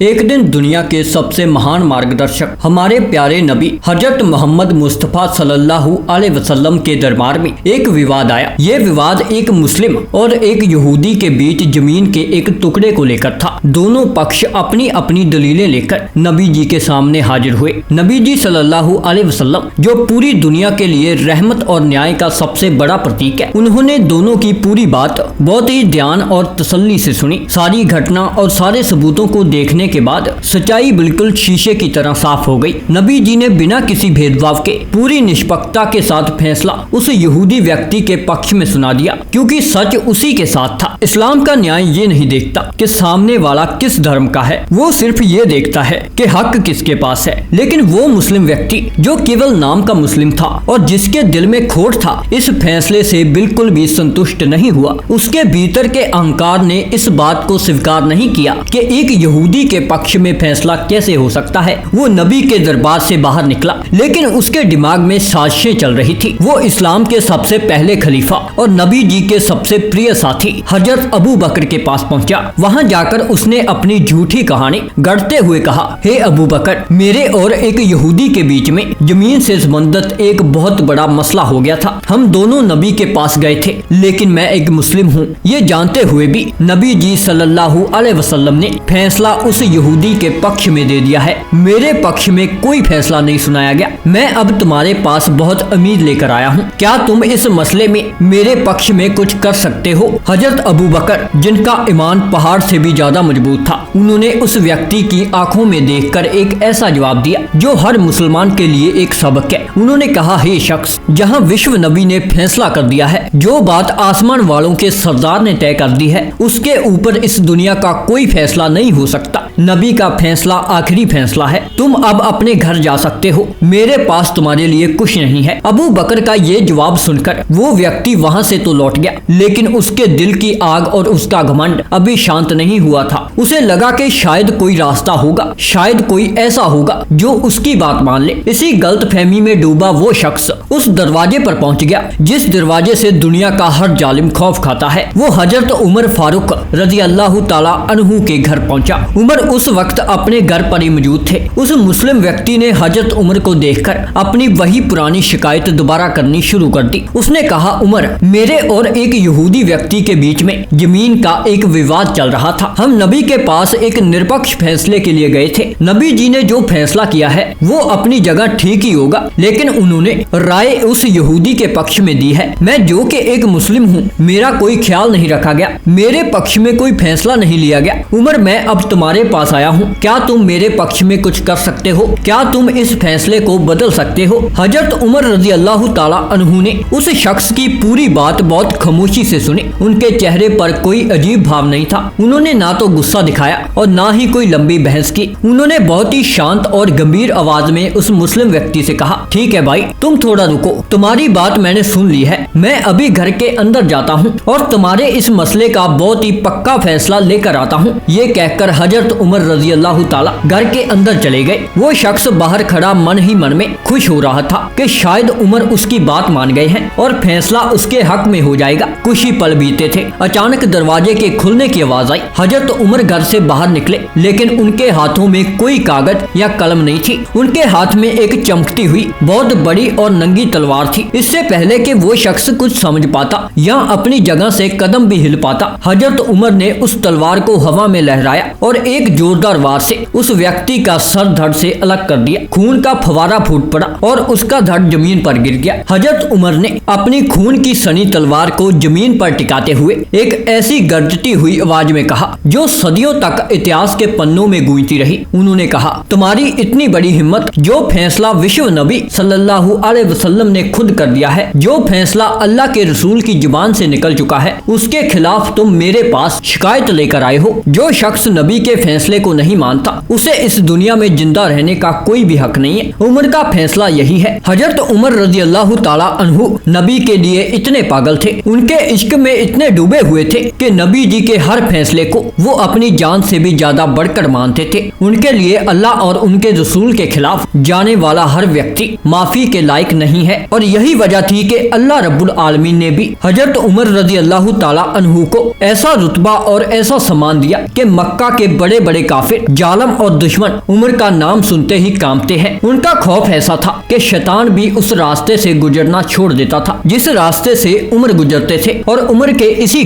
एक दिन दुनिया के सबसे महान मार्गदर्शक हमारे प्यारे नबी हजरत मोहम्मद मुस्तफा सल्लल्लाहु अलैहि वसल्लम के दरबार में एक विवाद आया। ये विवाद एक मुस्लिम और एक यहूदी के बीच जमीन के एक टुकड़े को लेकर था। दोनों पक्ष अपनी अपनी दलीलें लेकर नबी जी के सामने हाजिर हुए। नबी जी सल्लल्लाहु अलैहि वसल्लम जो पूरी दुनिया के लिए रहमत और न्याय का सबसे बड़ा प्रतीक है, उन्होंने दोनों की पूरी बात बहुत ही ध्यान और तसल्ली से सुनी। सारी घटना और सारे सबूतों को देखने के बाद सच्चाई बिल्कुल शीशे की तरह साफ हो गई। नबी जी ने बिना किसी भेदभाव के पूरी निष्पक्षता के साथ फैसला उस यहूदी व्यक्ति के पक्ष में सुना दिया, क्योंकि सच उसी के साथ था। इस्लाम का न्याय ये नहीं देखता कि सामने वाला किस धर्म का है, वो सिर्फ ये देखता है कि हक किसके पास है। लेकिन वो मुस्लिम व्यक्ति जो केवल नाम का मुस्लिम था और जिसके दिल में खोट था, इस फैसले से बिल्कुल भी संतुष्ट नहीं हुआ। उसके भीतर के अहंकार ने इस बात को स्वीकार नहीं किया कि एक यहूदी के पक्ष में फैसला कैसे हो सकता है। वो नबी के दरबार से बाहर निकला, लेकिन उसके दिमाग में साजिशें चल रही थी। वो इस्लाम के सबसे पहले खलीफा और नबी जी के सबसे प्रिय साथी हजरत अबू बकर के पास पहुंचा। वहां जाकर उसने अपनी झूठी कहानी गढ़ते हुए कहा, हे अबू बकर, मेरे और एक यहूदी के बीच में जमीन से संबंधित एक बहुत बड़ा मसला हो गया था। हम दोनों नबी के पास गए थे, लेकिन मैं एक मुस्लिम हूँ। ये जानते हुए भी नबी जी सल्लल्लाहु अलैहि वसल्लम ने फैसला उस यहूदी के पक्ष में दे दिया है। मेरे पक्ष में कोई फैसला नहीं सुनाया गया। मैं अब तुम्हारे पास बहुत उम्मीद लेकर आया हूँ। क्या तुम इस मसले में मेरे पक्ष में कुछ कर सकते हो? हजरत अबू बकर, जिनका ईमान पहाड़ से भी ज्यादा मजबूत था, उन्होंने उस व्यक्ति की आंखों में देखकर एक ऐसा जवाब दिया जो हर मुसलमान के लिए एक सबक है। उन्होंने कहा, हे शख्स, जहाँ विश्व नबी ने फैसला कर दिया है, जो बात आसमान वालों के सरदार ने तय कर दी है, उसके ऊपर इस दुनिया का कोई फैसला नहीं हो सकता। नबी का फैसला आखिरी फैसला है। तुम अब अपने घर जा सकते हो। मेरे पास तुम्हारे लिए कुछ नहीं है। अबू बकर का ये जवाब सुनकर वो व्यक्ति वहाँ से तो लौट गया, लेकिन उसके दिल की आग और उसका घमंड अभी शांत नहीं हुआ था। उसे लगा कि शायद कोई रास्ता होगा, शायद कोई ऐसा होगा जो उसकी बात मान ले। इसी गलतफहमी में डूबा वो शख्स उस दरवाजे पर पहुंच गया जिस दरवाजे से दुनिया का हर जालिम खौफ खाता है। वो हजरत उमर फारूक रजी अल्लाह ताला अन्हु के घर पहुंचा। उमर उस वक्त अपने घर पर ही मौजूद थे। उस मुस्लिम व्यक्ति ने हजरत उमर को देखकर अपनी वही पुरानी शिकायत दोबारा करनी शुरू कर दी। उसने कहा, उमर, मेरे और एक यहूदी व्यक्ति के बीच में जमीन का एक विवाद चल रहा था। हम नबी के पास एक निरपक्ष फैसले के लिए गए थे। नबी जी ने जो फैसला किया है वो अपनी जगह ठीक ही होगा, लेकिन उन्होंने राय उस यहूदी के पक्ष में दी है। मैं जो कि एक मुस्लिम हूँ, मेरा कोई ख्याल नहीं रखा गया, मेरे पक्ष में कोई फैसला नहीं लिया गया। उमर, मैं अब तुम्हारे पास आया हूँ। क्या तुम मेरे पक्ष में कुछ कर सकते हो? क्या तुम इस फैसले को बदल सकते हो? हजरत उमर रजी अल्लाह ताला अन्हु ने उस शख्स की पूरी बात बहुत खामोशी से सुनी। उनके चेहरे पर कोई अजीब भाव नहीं था। उन्होंने ना तो गुस्सा दिखाया और ना ही कोई लंबी बहस की। उन्होंने बहुत ही शांत और गंभीर आवाज में उस मुस्लिम व्यक्ति से कहा, ठीक है भाई, तुम थोड़ा रुको, तुम्हारी बात मैंने सुन ली है। मैं अभी घर के अंदर जाता हूँ और तुम्हारे इस मसले का बहुत ही पक्का फैसला लेकर आता हूँ। ये कहकर हजरत उमर रजी अल्लाह ताला घर के अंदर चले गए। वो शख्स बाहर खड़ा मन ही मन में खुश हो रहा था कि शायद उमर उसकी बात मान गए हैं और फैसला उसके हक में हो जाएगा। कुछ ही पल बीते थे, अचानक दरवाजे के खुलने की आवाज आई। हजरत उमर घर से बाहर निकले, लेकिन उनके हाथों में कोई कागज या कलम नहीं थी। उनके हाथ में एक चमकती हुई बहुत बड़ी और नंगी तलवार थी। इससे पहले कि वो शख्स कुछ समझ पाता या अपनी जगह से कदम भी हिल पाता, हजरत उमर ने उस तलवार को हवा में लहराया और एक जोरदार वार से उस व्यक्ति का सर धड़ से अलग कर दिया। खून का फवारा फूट पड़ा और उसका धड़ जमीन पर गिर गया। हजरत उमर ने अपनी खून की सनी तलवार को जमीन पर टिकाते हुए एक ऐसी गरजती हुई आवाज में कहा जो सदियों तक इतिहास के पन्नों में गूंजती रही। उन्होंने कहा, तुम्हारी इतनी बड़ी हिम्मत, जो फैसला विश्व नबी सल्लल्लाहु अलैहि वसल्लम ने खुद कर दिया है, जो फैसला अल्लाह के रसूल की जुबान से निकल चुका है, उसके खिलाफ तुम मेरे पास शिकायत लेकर आए हो। जो शख्स नबी के फैसले को नहीं मानता, उसे इस दुनिया में जिंदा रहने का कोई भी हक नहीं है। उमर का फैसला यही है। हजरत उमर रजी अल्लाह ताला अन्हु नबी के लिए इतने पागल थे, उनके इश्क में इतने डूबे हुए थे कि नबी जी के हर फैसले को वो अपनी जान से भी ज्यादा बढ़कर मानते थे। उनके लिए अल्लाह और उनके रसूल के खिलाफ जाने वाला हर व्यक्ति माफी के लायक नहीं है। और यही वजह थी कि अल्लाह रब्बुल आलमीन ने भी हजरत उमर रजी अल्लाह ताला अन्हु को ऐसा रुतबा और ऐसा सम्मान दिया कि मक्का के बड़े बड़े काफिर, जालिम और दुश्मन उमर का नाम सुनते ही कांपते हैं। उनका खौफ ऐसा था कि शैतान भी उस रास्ते से गुजरना छोड़ देता था जिस रास्ते से उमर गुजरते थे। और उमर के इसी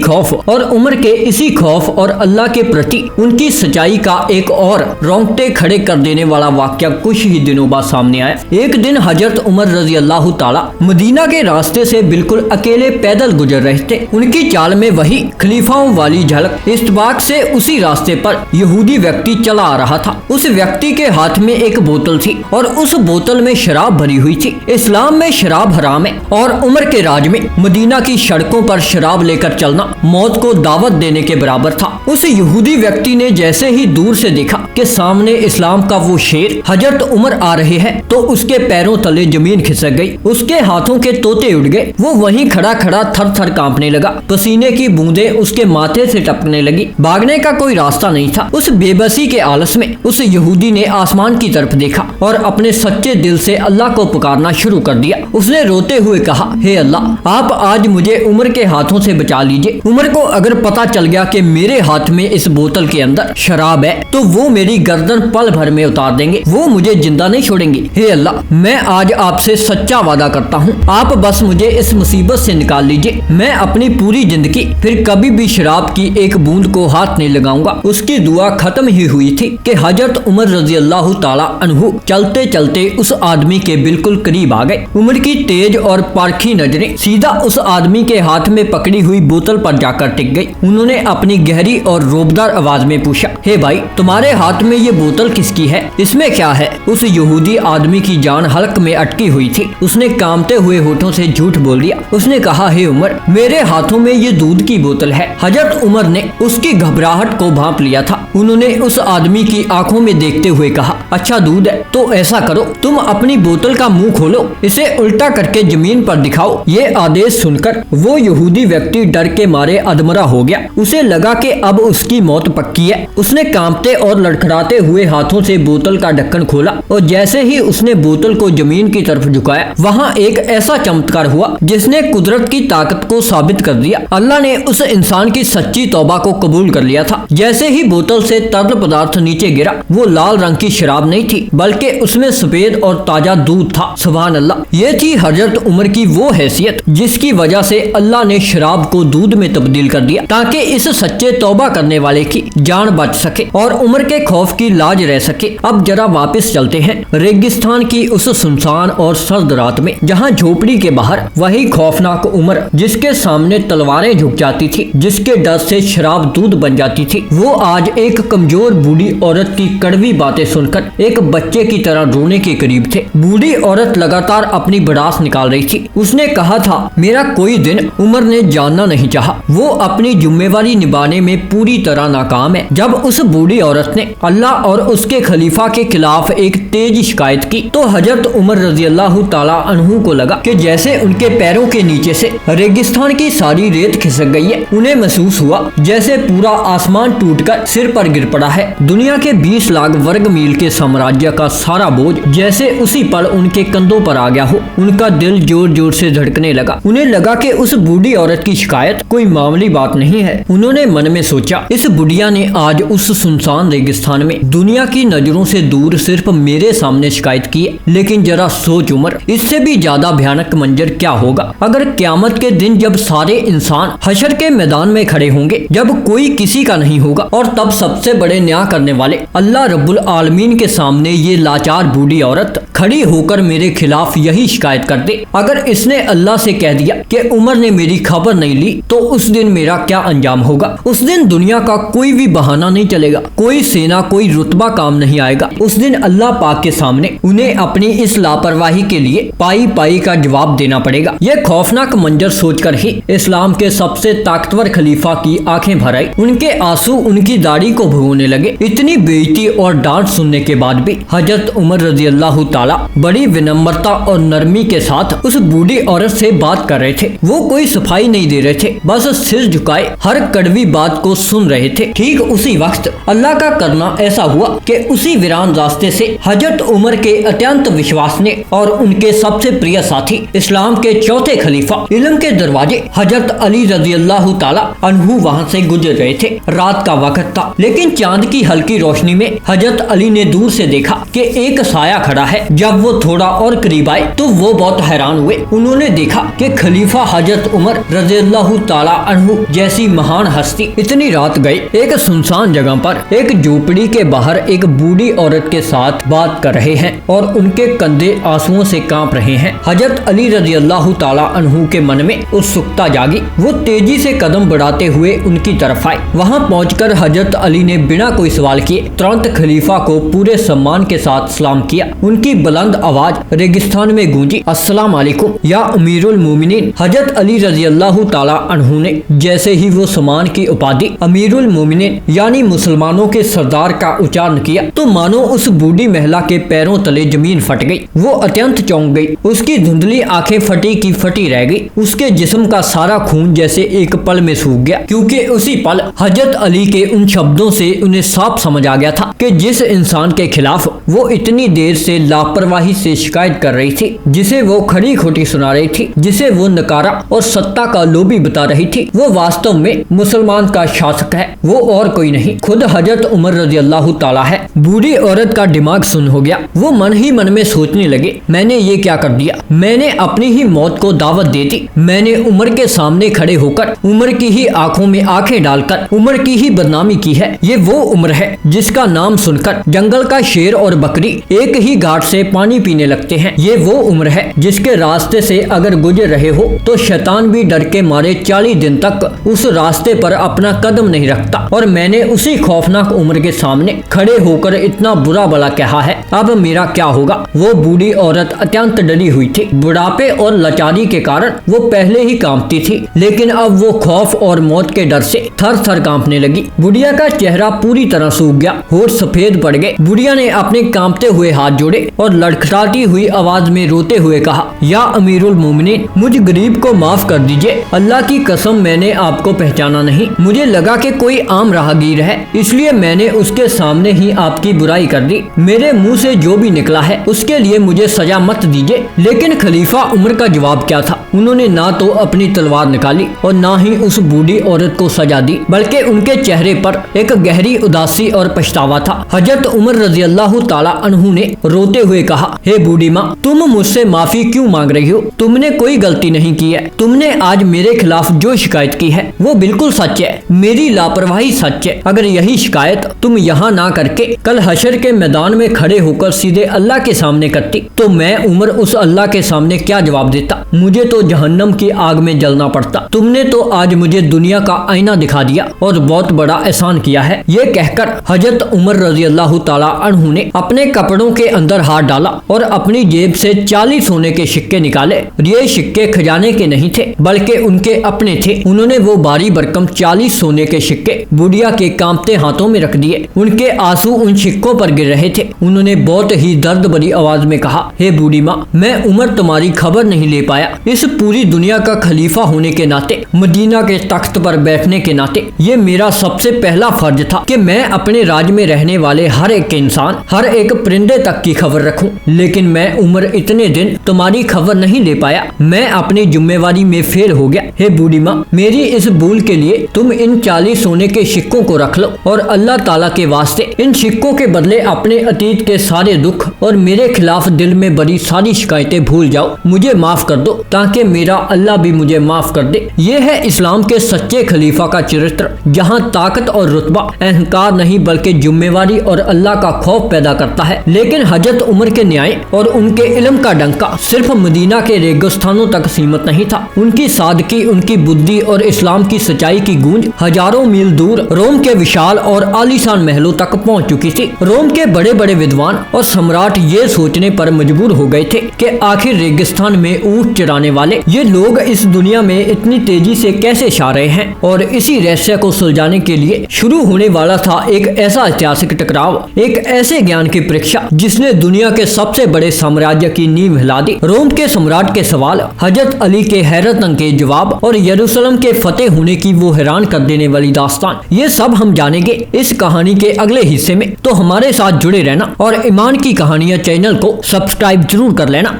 खौफ और अल्लाह के प्रति उनकी सच्चाई का एक और रोंगटे खड़े कर देने वाला वाक्या कुछ ही दिनों बाद सामने आया। एक दिन हजरत उमर रजी अल्लाह ताला मदीना के रास्ते से बिल्कुल अकेले पैदल गुजर रहे थे। उनकी चाल में वही खलीफाओं वाली झलक। इत्तबाक से उसी रास्ते पर यहूदी व्यक्ति चला आ रहा था। उस व्यक्ति के हाथ में एक बोतल थी और उस बोतल में शराब भरी हुई थी। इस्लाम में शराब हराम है और उमर के राज में मदीना की सड़कों पर शराब लेकर चलना मौत को दावत देने के बराबर था। उस यहूदी व्यक्ति ने जैसे ही दूर से देखा कि सामने इस्लाम का वो शेर हजरत उमर आ रहे हैं तो उसके पैरों तले जमीन खिसक गई, उसके हाथों के तोते उड़ गए। वो वहीं खड़ा खड़ा थर थर कांपने लगा, पसीने की बूंदें उसके माथे से टपकने लगी। भागने का कोई रास्ता नहीं था। उस बेबसी के आलस में उस यहूदी ने आसमान की तरफ देखा और अपने सच्चे दिल से अल्लाह को पुकारना शुरू कर दिया। उसने रोते हुए कहा, हे अल्लाह, आप आज मुझे उमर के हाथों से बचा लीजिए। उमर को अगर पता चल गया कि मेरे हाथ में इस बोतल के अंदर शराब है तो वो मेरी गर्दन पल भर में उतार देंगे, वो मुझे जिंदा नहीं छोड़ेंगे। हे अल्लाह, मैं आज आपसे सच्चा वादा करता हूँ, आप बस मुझे इस मुसीबत से निकाल लीजिए। मैं अपनी पूरी जिंदगी फिर कभी भी शराब की एक बूंद को हाथ नहीं लगाऊंगा। उसकी दुआ खत्म ही हुई थी कि हजरत उमर रजी अल्लाह ताला अन्हु चलते चलते उस आदमी के बिल्कुल करीब आ गए। उमर की तेज और पारखी नजरें सीधा उस आदमी के हाथ में पकड़ी हुई बोतल पर जाकर टिक गई। उन्होंने अपनी गहरी और रोबदार आवाज में पूछा, हे भाई, तुम्हारे हाथ में ये बोतल किसकी है? इसमें क्या है? उस यहूदी आदमी की जान हलक में अटकी हुई थी। उसने कांपते हुए होठों से झूठ बोल दिया। उसने कहा, हे उमर, मेरे हाथों में ये दूध की बोतल है। हजरत उमर ने उसकी घबराहट को भांप लिया था। उन्होंने उस आदमी की आंखों में देखते हुए कहा, अच्छा दूध है तो ऐसा करो, तुम अपनी बोतल का मुंह खोलो, इसे उल्टा करके जमीन पर दिखाओ। ये आदेश सुनकर वो यहूदी व्यक्ति डर के मारे अधमरा हो गया। उसे लगा कि अब उसकी मौत पक्की है। उसने कांपते और लड़खड़ाते हुए हाथों से बोतल का ढक्कन खोला और जैसे ही उसने बोतल को जमीन की तरफ झुकाया, वहाँ एक ऐसा चमत्कार हुआ जिसने कुदरत की ताकत को साबित कर दिया। अल्लाह ने उस इंसान की सच्ची तौबा को कबूल कर लिया था। जैसे ही बोतल से तरल पदार्थ नीचे गिरा, वो लाल रंग की शराब नहीं थी बल्कि उसमें सफेद और ताजा दूध था। सुभान अल्लाह, ये थी हजरत उमर की वो हैसियत जिसकी वजह से अल्लाह ने शराब को दूध में तब्दील कर दिया ताकि इस सच्चे तौबा करने वाले की जान बच सके और उमर के खौफ की लाज रह सके। अब जरा वापस चलते हैं रेगिस्तान की उस सुनसान और सर्द रात में, जहाँ झोपड़ी के बाहर वही खौफनाक उमर जिसके सामने तलवारें झुक जाती थी, जिसके डर से शराब दूध बन जाती थी, वो आज एक कमजोर बूढ़ी औरत की कड़वी बातें सुनकर एक बच्चे की तरह रोने के करीब थे। बूढ़ी औरत लगातार अपनी भड़ास निकाल रही थी। उसने कहा था, मेरा कोई दिन उमर ने जानना नहीं चाहा, वो अपनी जिम्मेवारी निभाने में पूरी तरह नाकाम है। जब उस बूढ़ी औरत ने अल्लाह और उसके खलीफा के खिलाफ एक तेज शिकायत की तो हजरत उमर रजी अल्लाह ताला अन्हु को लगा कि जैसे उनके पैरों के नीचे से रेगिस्तान की सारी रेत खिसक गई है। उन्हें महसूस हुआ जैसे पूरा आसमान टूटकर सिर पर गिर पड़ा है। दुनिया के 20 लाख वर्ग मील के साम्राज्य का सारा बोझ जैसे उसी पल उनके कंधों पर आ गया हो। उनका दिल जोर जोर से धड़कने लगा। उन्हें लगा कि उस बूढ़ी औरत की शिकायत कोई मामूली बात नहीं है। उन्होंने मन में सोचा, इस बुढ़िया ने आज उस सुनसान रेगिस्तान में दुनिया की नजरों से दूर सिर्फ मेरे सामने शिकायत की है, लेकिन जरा सोच उमर, इससे भी ज्यादा भयानक मंजर क्या होगा अगर क्यामत के दिन जब सारे इंसान हशर के मैदान में खड़े होंगे, जब कोई किसी का नहीं होगा और तब सबसे बड़े न्याय करने वाले अल्लाह रब्बुल आलमीन के सामने ये लाचार बूढ़ी औरत खड़ी होकर मेरे खिलाफ यही शिकायत कर दे। अगर इसने अल्लाह से कह दिया कि उमर ने मेरी खबर नहीं ली तो उस दिन मेरा क्या अंजाम होगा। उस दिन दुनिया का कोई भी बहाना नहीं चलेगा, कोई सेना, कोई रुतबा काम नहीं आएगा। उस दिन अल्लाह पाक के सामने उन्हें अपनी इस लापरवाही के लिए पाई पाई का जवाब देना पड़ेगा। यह खौफनाक मंजर सोचकर ही इस्लाम के सबसे ताकतवर खलीफा की आंखें भर आई। उनके आंसू उनकी दाढ़ी को भिगोने लगे। इतनी बेइज्जती और डांट सुनने के बाद भी हजरत उमर रजी अल्लाह ताला बड़ी विनम्रता और नरमी के साथ उस बूढ़ी औरत से बात कर रहे थे। वो कोई सफाई नहीं दे रहे थे, बस सिर झुकाए हर कड़वी बात को सुन रहे थे। ठीक उसी वक्त अल्लाह का करना ऐसा हुआ कि उसी वीरान रास्ते से हजरत उमर के अत्यंत विश्वसनीय और उनके सबसे प्रिय साथी इस्लाम के चौथे खलीफा इल्म के दरवाजे हजरत अली रजी अल्लाह ताला अन्हु वहाँ से गुजर रहे थे। रात का वक्त था, लेकिन चांद की हल्की रोशनी में हजरत अली ने दूर से देखा कि एक साया खड़ा है। जब वो थोड़ा और करीब आए तो वो बहुत हैरान हुए। उन्होंने देखा कि खलीफा हजरत उमर रज़ियल्लाहु ताला अन्हु जैसी महान हस्ती इतनी रात गए एक सुनसान जगह पर एक झोपड़ी के बाहर एक बूढ़ी औरत के साथ बात कर रहे हैं और उनके कंधे आंसुओं से कांप रहे हैं। हजरत अली रज़ियल्लाहु ताला अन्हु के मन में उत्सुकता जागी। वो तेजी से कदम बढ़ाते हुए उनकी तरफ आए। वहां पहुंचकर हजरत अली ने बिना कोई सवाल किए तुरंत खलीफा को पूरे सम्मान के साथ सलाम किया। उनकी बुलंद आवाज रेगिस्तान में गूंजी, अस्सलाम वालेकुम या अमीरुल मोमिनीन। हजरत अली रज़ियल्लाहु ताला अन्हु ने जैसे ही वो सम्मान की उपाधि अमीरुल मोमिनीन यानी मुसलमानों के सरदार का उच्चारण किया तो मानो उस बूढ़ी महिला के पैरों तले जमीन फट गई। वो अत्यंत चौंक गई। उसकी धुंधली आंखें फटी की फटी रह गई। उसके जिस्म का सारा खून जैसे एक पल में सूख गया, क्योंकि उसी पल हजरत अली के उन शब्दों से उन्हें साफ समझ आ गया था कि जिस इंसान के खिलाफ वो इतनी देर से लापरवाही से शिकायत कर रही थी, जिसे वो खड़ी खोटी सुना रही थी, जिसे वो नकारा और सत्ता का लोभी बता रही थी, वो वास्तव में मुसलमान का शासक है। वो और कोई नहीं, खुद हजरत उमर रज़ियल्लाहु ताला है। बूढ़ी औरत का दिमाग सुन्न हो गया। वो मन ही मन में सोचने लगे, मैंने ये क्या कर दिया? मैंने अपनी ही मौत को दावत दे दी। मैंने उमर के सामने खड़े होकर उमर की ही आंखों में आंखें डालकर उमर की ही बदनामी की है। ये वो उमर है जिसका नाम सुनकर जंगल का शेर और बकरी एक ही घाट से पानी पीने लगते हैं। ये वो उम्र है जिसके रास्ते से अगर गुजर रहे हो तो शैतान भी डर के मारे 40 दिन तक उस रास्ते पर अपना कदम नहीं रखता। और मैंने उसी खौफनाक उम्र के सामने खड़े होकर इतना बुरा भला कहा है। अब मेरा क्या होगा? वो बूढ़ी औरत अत्यंत डरी हुई थी। बुढ़ापे और लाचारी के कारण वो पहले ही कांपती थी, लेकिन अब वो खौफ और मौत के डर से थर थर कांपने लगी। बुढ़िया का चेहरा पूरी तरह सूख गया, होठ सफेद पड़ गए। बुढ़िया ने अपने कांपते हुए हाथ जोड़े और लड़खड़ाती हुई आवाज में रोते हुए कहा, या अमीरुल मोमिनीन, मुझ गरीब को माफ कर दीजिए। अल्लाह की कसम मैंने आपको पहचाना नहीं। मुझे लगा कि कोई आम राहगीर है, इसलिए मैंने उसके सामने ही आपकी बुराई कर दी। मेरे मुंह से जो भी निकला है उसके लिए मुझे सजा मत दीजिए। लेकिन खलीफा उमर का जवाब क्या था? उन्होंने ना तो अपनी तलवार निकाली और ना ही उस बूढ़ी औरत को सजा दी, बल्कि उनके चेहरे पर एक गहरी उदासी और पछतावा था। हजरत उमर रज़ियल्लाहु ताला अन्हु ने रोते हुए कहा, हे बूढ़ी माँ, तुम मुझसे माफी क्यों मांग रही हो? तुमने कोई गलती नहीं की है। तुमने आज मेरे खिलाफ जो शिकायत की है वो बिल्कुल सच है। मेरी लापरवाही सच है। अगर यही शिकायत तुम यहाँ ना करके कल हशर के मैदान में खड़े होकर सीधे अल्लाह के सामने करती तो मैं उमर उस अल्लाह के सामने क्या जवाब देता? मुझे तो जहन्नम की आग में जलना पड़ता। तुमने तो आज मुझे दुनिया का आईना दिखा दिया और बहुत बड़ा एहसान किया है। ये कहकर हजरत उमर रज़ियल्लाहु ताला अन्हु ने अपने कपड़ों के अंदर हाथ डाला और अपनी जेब से 40 सोने के सिक्के निकाले। ये सिक्के खजाने के नहीं थे, बल्कि उनके अपने थे। उन्होंने वो भारी भरकम 40 सोने के सिक्के बुढ़िया के कांपते हाथों में रख दिए। उनके आंसू उन सिक्कों पर गिर रहे थे। उन्होंने बहुत ही दर्द भरी आवाज में कहा, हे बूढ़ी माँ, मैं उमर तुम्हारी खबर नहीं ले पाया। इस पूरी दुनिया का खलीफा होने के नाते, मदीना के तख्त पर बैठने के नाते ये मेरा सबसे पहला फर्ज था कि मैं अपने राज में रहने वाले हर एक इंसान, हर एक परिंदे तक की खबर रखूं। लेकिन मैं उमर इतने दिन तुम्हारी खबर नहीं ले पाया। मैं अपनी जिम्मेवारी में फेल हो गया। हे बूढ़ी माँ, मेरी इस भूल के लिए तुम इन 40 सोने के सिक्कों को रख लो और अल्लाह ताला के वास्ते इन सिक्कों के बदले अपने अतीत के सारे दुख और मेरे खिलाफ दिल में बड़ी सारी शिकायतें भूल जाओ। मुझे माफ कर दो ताकि मेरा अल्लाह भी मुझे माफ कर दे। ये है इस्लाम के सच्चे खलीफा का चरित्र, जहाँ ताकत और रुतबा अहंकार नहीं बल्कि जिम्मेवारी और अल्लाह का खौफ पैदा करता है। लेकिन हजरत उमर के न्याय और उनके इल्म का डंका सिर्फ मदीना के रेगिस्तानों तक सीमित नहीं था। उनकी सादगी, उनकी बुद्धि और इस्लाम की सच्चाई की गूंज हजारों मील दूर रोम के विशाल और आलीशान महलों तक पहुंच चुकी थी। रोम के बड़े बड़े विद्वान और सम्राट ये सोचने पर मजबूर हो गए थे कि आखिर रेगिस्तान में ऊंट चराने वाले ये लोग इस दुनिया में इतनी तेजी से कैसे छा रहे हैं। और इसी रहस्य को सुलझाने के लिए शुरू होने वाला था एक ऐसा ऐतिहासिक टकराव, एक ऐसे ज्ञान की परीक्षा जिसने दुनिया के सबसे बड़े साम्राज्य की नींव हिला दी। रोम के सम्राट के सवाल, हजरत अली के हैरत अंगेज जवाब और यरूशलेम के फतेह होने की वो हैरान कर देने वाली दास्तान, ये सब हम जानेंगे इस कहानी के अगले हिस्से में। तो हमारे साथ जुड़े रहना और ईमान की कहानियां चैनल को सब्सक्राइब जरूर कर लेना।